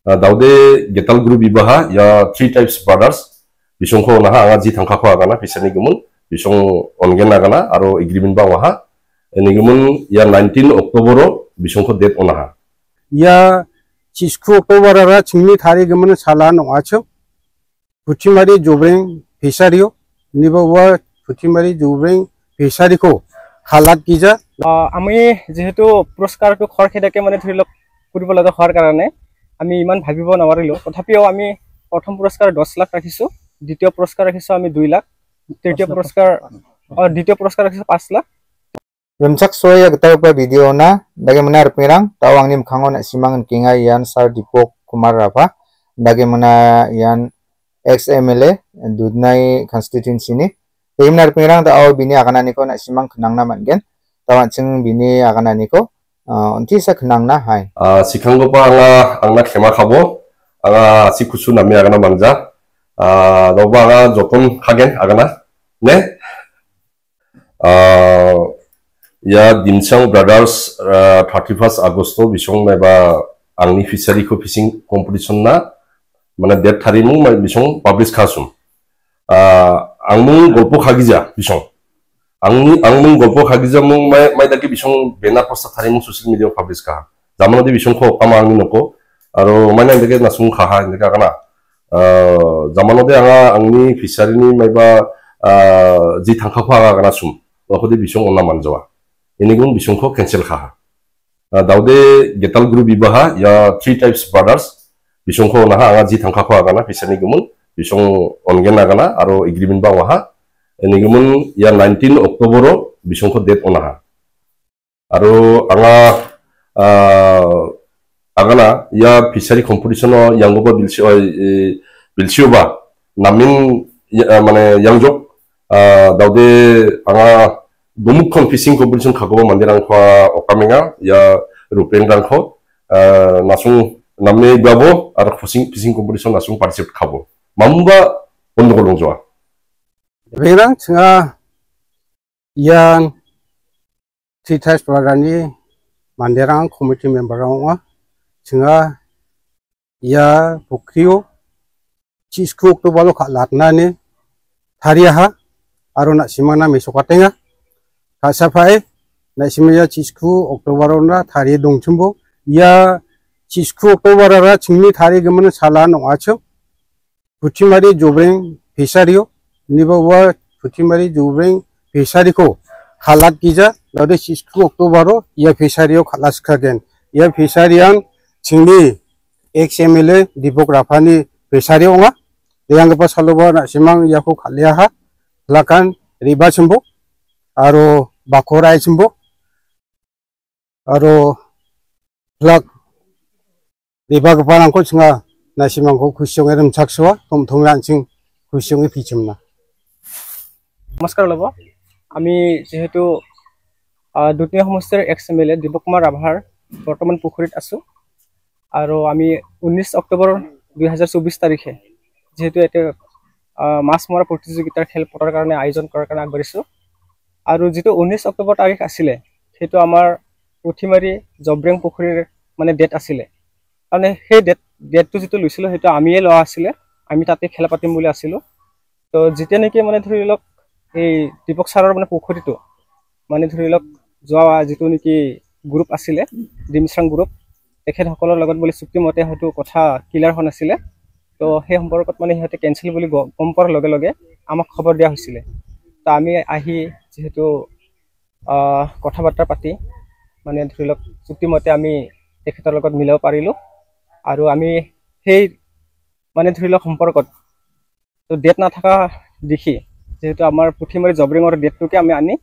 Daude getal guru bibaha ya 3 types brothers bisongko naha anga ji thangkha kho agana fisani gumun bisong ongen agana aro agreement ba waha eni gumun ya 19 October bisongko date onaha ya Cisku October ara chingni thari gumun salan wacho Puchimari Jobreng Fisherio niba wa Puchimari Jobreng Fishery ko halat kija আমি যেহেতু পুরস্কারটো খৰখেদাকে মানে ধৰি লওক কৰিব লগা হোৱাৰ কাৰণে আমি ইমান ভাবিব নোৱাৰিলো তথাপিও আমি প্ৰথম পুৰস্কাৰ 10 লাখ ৰাখিছো দ্বিতীয় পুৰস্কাৰ ৰাখিছো আমি 2 লাখ তৃতীয় পুৰস্কাৰ দ্বিতীয় পুৰস্কাৰ ৰাখিছো 5 lakh Rumsak soya getaw pa video na bagaimana perang tawang nim khangon simangan kinga yan Sar Dipok Kumar Rapa bagaimana yan ex-MLA Dudnai constituency ni bagaimana perang taw bini akanani ko na simang khnangna mangen tawan sing bini akanani ko onti sa khnangna hai sikanggo pa anga khema khabo anga sikusu nami agana mangja doba anga jokon khagen agana ne ya Dimsang Brothers 31 Agosto bisong meba angni fishery ko fishing competition na mana date tharimu bisong publish khasum angmung golpo khagija bisong angmung golpo khagija mung mai daki bisong banner poster tharimu social media publish kha jamano di bisong kho kama angni noko aro mana deke nasung kha ndeka kana jamano de anga angni fishery ni meba ji thangkha kha kana sum okodi bisong onna manjawa ini gun bisongko cancel kha daude getal guru bibaha ya 3 types brothers bisongko naha anga ji thangkha kho agana fisani gumun bisong ongen agana aro agreement ba waha ini gumun ya 19 October bisongko date onaha aro anga agana ya fishery competition yangoba bilsioba namin mane yangjok daude anga Gumukon fishing competition kagoba mandirang kwa okamenga ya rupengrang ko nasung namme gabo ar fishing competition nasung participate khabo mamba ondogolong joa berang singa yang Citas Pragani mandirang committee member wa singa ya Pukrio Cisku October khalatna ni thariaha arona simana mesokatenga Kasafai na simaya Cisku October na thari dongchumbo ya Cisku October ara chingni thari gumun salan wacho Puchimari Jobreng Fisherio niba wa Puchimari Jobreng Fishery ko halat kija lode Cisku October ya Fisherio khalas khagen ya Fisheryan chingni ex-MLA Dipok Rapani Fisherio nga yang pa saloba na simang yako khalia ha lakan riba chumbo aro bakorai chimbo aro plak riba gpanang ko chinga nasimang ko khusyong eram chakswa thomran ching khusyong e phichimna নমস্কাৰ লব আমি যেহেতু দুটিয়া সমষ্টিৰ এক্স-MLA দীপক কুমাৰ ৰাভাৰ বৰ্তমান পুখুৰীত আছো আৰু আমি 19 অক্টোবৰ 2024 তাৰিখে যেহেতু এটা মাছ মৰা প্ৰতিযোগিতাৰ খেল পতাৰ কাৰণে আয়োজন কৰাৰ কাৰণে আগবাঢ়িছো আৰু যেটো 19 অক্টোবৰ তাৰিখ আছিল হেতু আমাৰ পুঠিমাৰি জব্ৰেং পুখুৰীৰ মানে ডেট আছিল মানে সেই ডেটটো যেটো লৈছিল হেতু আমিয়ে লোৱা আছিল আমি তাতে খেলা পাতিম বুলি আছিল তো যেতিয়া নেকি মানে ধৰি লওক এই দীপক সাৰৰ মানে পুখুৰীটো মানে ধৰি লওক যোৱা যেটো নেকি গ্ৰুপ আছিল ডিমছাং গ্ৰুপ তেখেতসকলৰ লগত বুলি চুক্তি মতে হয়তো কথা ক্লিয়াৰ হোৱা নাছিল তো সেই সম্পৰ্কত মানে হিহঁতে কেনসেল বুলি গম পোৱাৰ লগে লগে আমাক খবৰ দিয়া হৈছিল তা আমি আহি যেহেতু কথা বাৰ্তা পাতি মানে ধৰি লওক চুক্তি মতে আমি তেখেতৰ লগত মিলাব পাৰিলো আৰু আমি সেই মানে ধৰি লওক সম্পৰ্কত তো ডেট না থাকা দেখি যেহেতু আমাৰ পুঠিমাৰি জব্ৰিঙৰ ডেটটোকে আমি আনি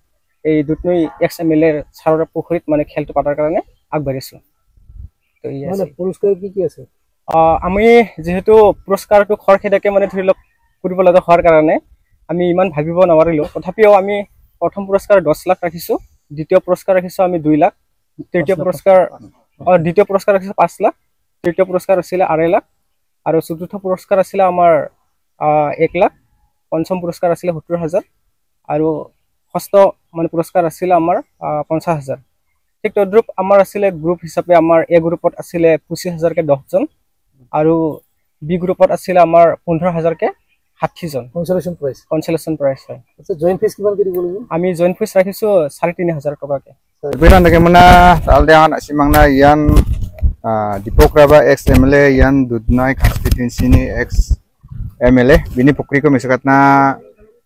এই দুটনৈ এক্স-MLA সাৰৰ পুখুৰীত মানে খেলটো পাতাৰ কাৰণে আগবাঢ়িছো তো মানে পুৰস্কাৰ কি আছে আমি যেহেতু পুৰস্কাৰটো খৰখেদাকে মানে ধৰি লওক কৰিব লগা হোৱাৰ কাৰণে আমি ইমান ভাবিব নোৱাৰিলো তথাপিও আমি প্ৰথম পুৰস্কাৰ 10 লাখ ৰাখিছো দ্বিতীয় পুৰস্কাৰ ৰাখিছো আমি 2 লাখ তৃতীয় পুৰস্কাৰ দ্বিতীয় পুৰস্কাৰ ৰাখিছো 5 লাখ তৃতীয় পুৰস্কাৰ আছিল 2.5 লাখ আৰু চতুৰ্থ পুৰস্কাৰ আছিল আমাৰ 1 লাখ পঞ্চম পুৰস্কাৰ আছিল 70000 আৰু ষষ্ঠ মানে পুৰস্কাৰ আছিল আমাৰ 50000 ঠিক তদ্ৰুপ আমাৰ আছিল গ্ৰুপ হিচাপে আমাৰ এ গ্ৰুপত আছিল 25000 কে 10 জন আৰু বি গ্ৰুপত আছিল আমাৰ 15,000 কে 60 জন কনসোলেশন প্ৰাইজ হয় আচ্ছা জয়েন্ট ফিস কিমান কৰি দিব লাগিব আমি জয়েন্ট ফিস ৰাখিছো 3,500 টকাকে Bilang bagaimana taldean asimangna yan Dipok Raba ex MLA yan dudnai constituency ni ex MLA bini pukri ko misukat na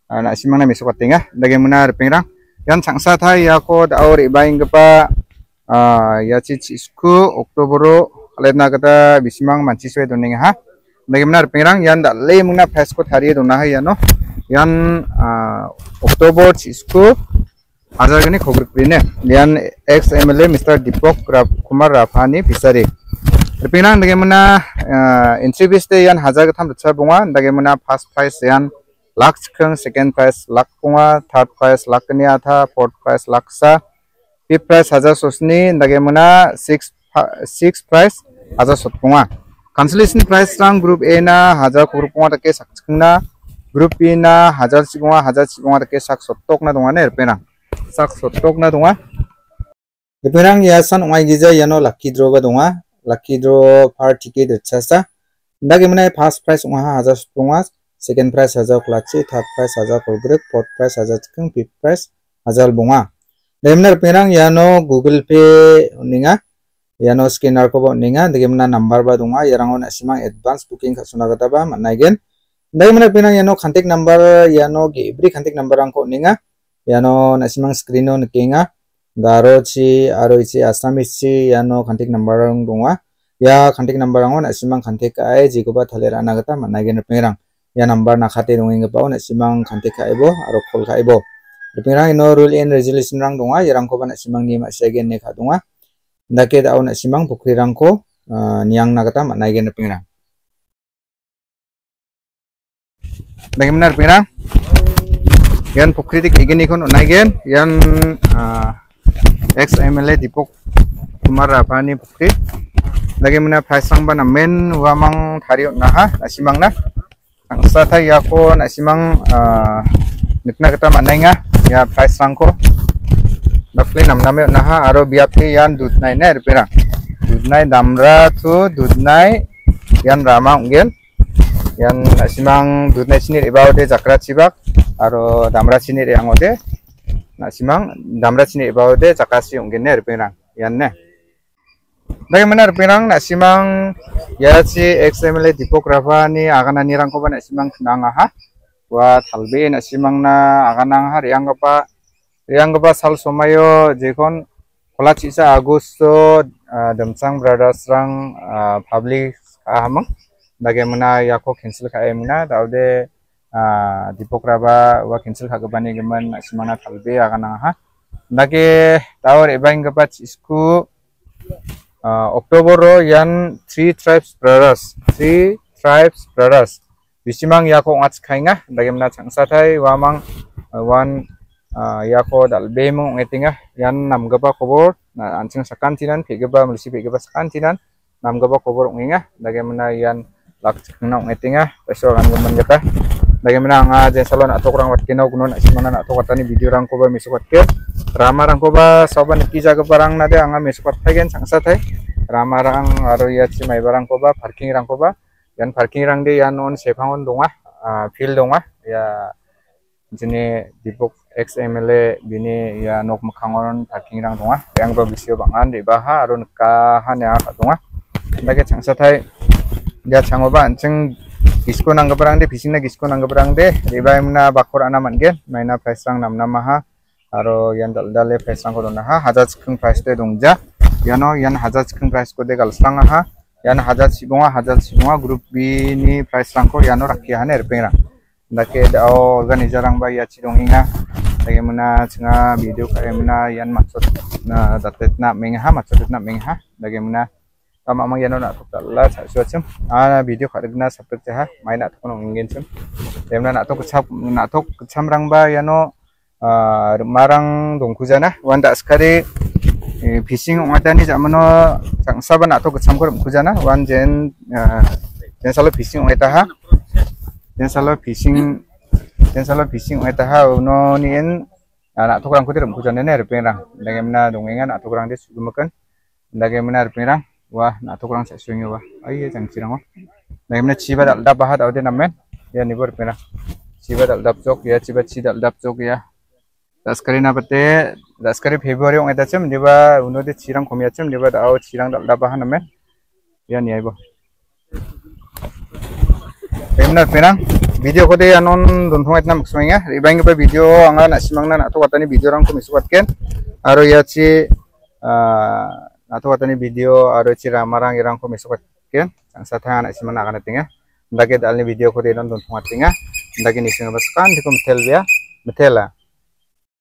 asimangna misukat tinga bagaimana pengrang yan sangsa thai ya ko daur ibaing pa ya isku Oktobero aletna kata bisimang manci suwe doning ha bagaimana pengrang yan dalle mungna press ko thari dona ha ya no yan Oktober isku Azar gini khobur prine lian ex MLA Mr. Dipok Kumar Rafani Pisari. Terpinang bagaimana entry fees te yan 1,000 ke 3 bunga bagaimana first prize yan lakh sekarang second prize lakh bunga third prize lakh kenia tha fourth prize lakh sa fifth prize 1,000 sosni bagaimana sixth prize 1,000 sot bunga. Cancellation prize rang group A na 1,000 khobur bunga take sak na group B na 1,000 bunga take sak sotok na dunga ne terpinang. Sak sotok na dunga. Dipirang yasan umay giza yano lucky draw ba dunga. Lucky draw par ticket chasa. Ndagi mana first prize unga 1,000 dunga. Second prize 1,000 kulachi. Third prize 1,000 kolbrek. Fourth prize 1,000 cikeng. Fifth prize 1,000 bunga. Dipirang dipirang yano Google Pay uninga. Yano scanner ko ba uninga. Ndagi mana number ba dunga. Yarangon asimang advance booking kasuna kata ba. Managen. Ndagi mana dipirang yano contact number yano every contact number angko uninga. Yano nasimang screeno nikinga garo chi aro ichi assamese chi yano contact number ang dunga ya contact number ang nasimang contact ai jikoba thaler anagata managen pengrang ya number nakhate dongeng ba nasimang contact aibo aro call kaibo pengrang ino rule and resolution rang dunga yarang ko ba nasimang ni masegen ne kha dunga ndake da nasimang pukri rang ko niang nagata managen pengrang bagaimana pengrang yan pukritik igini kon unagen yan ex MLA Dipok Kumar Rafani pukri bagaimana praisang ba namen wamang thariot naha nasimang na ang sa thai yako nasimang nitna kata manainga ya praisang ko bakli namname naha aro biapli yan dudnai ne rpira dudnai damra tu dudnai yan rama ungen yan nasimang dudnai sinir ibaude jakra chibak aro damra sini re angode nasimang damra sini ibaude jakasi ungene rpirang yanne bagaimana rpirang nasimang yachi XMLA Dipok Rafani agana nirang ko ba nasimang nanga ha wa thalbe nasimang na agana ha riangapa sal somayo jekon kolachi sa Agusto Damsang Brothers rang public ahamang bagaimana yako cancel ka emna daude Dipok Raba wa cancel kagabani gaman simana thalbe agana ha dage tawar ebang gapat isku Oktober yan 3 tribes brothers bisimang yako ngats khainga bagaimana changsa thai wamang wan yako dalbe mong ngetinga yan namgaba khobor na anching sakan tinan phegaba mulsi phegaba sakan tinan namgaba khobor nginga bagaimana yan lak changna ngetinga peso kan gaman gata bagaimana nga jen salon atok rang wat kino kunon asimana atok watani video rang ko ba misukat ke rama rang ko ba soban kija ke barang nade anga misukat thagen sangsa thai rama rang aro ya chimai barang ko ba parking rang ko ba yan parking rang de yan on sepangon donga field donga ya jene Dipok XMLA bini ya nok makhangon parking rang donga yang ba bisio bangan de baha aro ka hanya ka donga dage sangsa thai ya changoba ancheng Gisko nang keperang de bising na gisko nang keperang de riba emna bakor ana mangen maina price rang namna maha aro yan dal price rang ko dona ha 1,000 cikeng price de dongja yano yan 1,000 cikeng price ko de galsrang ha yan 1,000 sibunga group B ni price rang ko yano rakhi hane rpeng rang dake dao organizer rang ba ya chidonginga bagaimana chinga video ka emna yan maksud na datet na mengha bagaimana amang yano nak tala suacem video kharigna sapek ha maina tokono ingensem emna nak tok kecam rang ba yano marang dongkujana wanda skari fishing ngatani jamano sangsa ba nak tok kecam ko kujana wan jen salo fishing ngeta ha jen salo fishing ngeta ha no nien nak tok rang kutir kujana ne repeng rang bagaimana dongengan nak tok rang de sugumakan bagaimana repeng rang wah na to kurang sesuai wah ai jang cirang wah nah mana ciba dal dap bahat aude namen ya nih bor pena ciba dal dap jok ya ciba ci dal dap jok ya daskari na bate daskari Februari ong eta cem diba uno de cirang komia cem diba dau cirang dal dap bahan namen ya nih aibo benar pena video ko de anon donthong etna maksudnya ibang ba video anga na simang na to katani video rang ko miswatken aro ya ci atau katanya video aro cira marang irang ko mesok ken sang satang anak simana kana tinga ndage dalni video ko de non don tunga tinga ndage ni singa baskan di ko metel ya metela